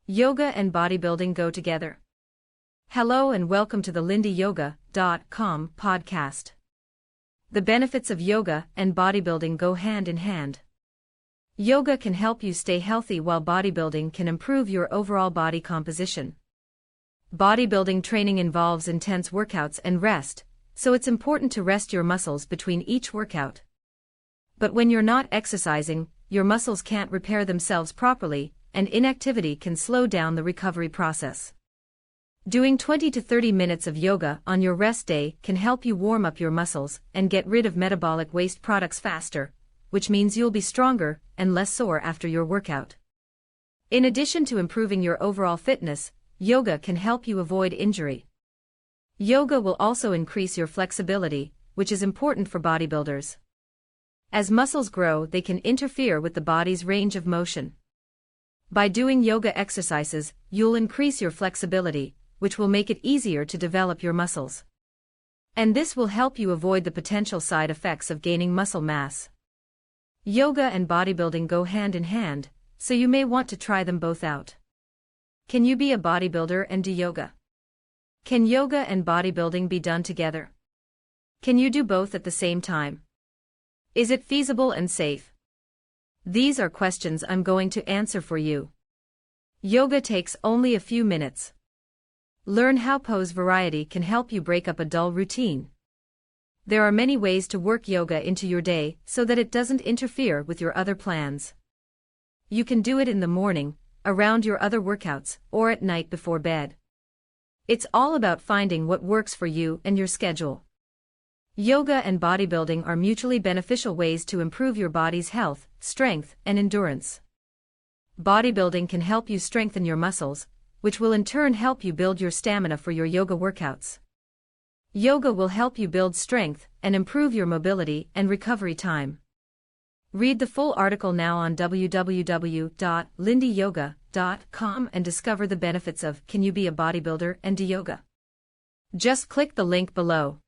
Yoga and bodybuilding go together. Hello and welcome to the lindyyoga.com podcast. The benefits of yoga and bodybuilding go hand in hand. Yoga can help you stay healthy while bodybuilding can improve your overall body composition. Bodybuilding training involves intense workouts and rest, so it's important to rest your muscles between each workout. But when you're not exercising, your muscles can't repair themselves properly, and inactivity can slow down the recovery process. Doing 20 to 30 minutes of yoga on your rest day can help you warm up your muscles and get rid of metabolic waste products faster, which means you'll be stronger and less sore after your workout. In addition to improving your overall fitness, yoga can help you avoid injury. Yoga will also increase your flexibility, which is important for bodybuilders. As muscles grow, they can interfere with the body's range of motion. By doing yoga exercises, you'll increase your flexibility, which will make it easier to develop your muscles. And this will help you avoid the potential side effects of gaining muscle mass. Yoga and bodybuilding go hand in hand, so you may want to try them both out. Can you be a bodybuilder and do yoga? Can yoga and bodybuilding be done together? Can you do both at the same time? Is it feasible and safe? These are questions I'm going to answer for you. Yoga takes only a few minutes. Learn how pose variety can help you break up a dull routine. There are many ways to work yoga into your day so that it doesn't interfere with your other plans. You can do it in the morning, around your other workouts, or at night before bed. It's all about finding what works for you and your schedule. Yoga and bodybuilding are mutually beneficial ways to improve your body's health, strength, and endurance. Bodybuilding can help you strengthen your muscles, which will in turn help you build your stamina for your yoga workouts. Yoga will help you build strength and improve your mobility and recovery time. Read the full article now on www.lindyyoga.com and discover the benefits of Can You Be a Bodybuilder and Do Yoga? Just click the link below.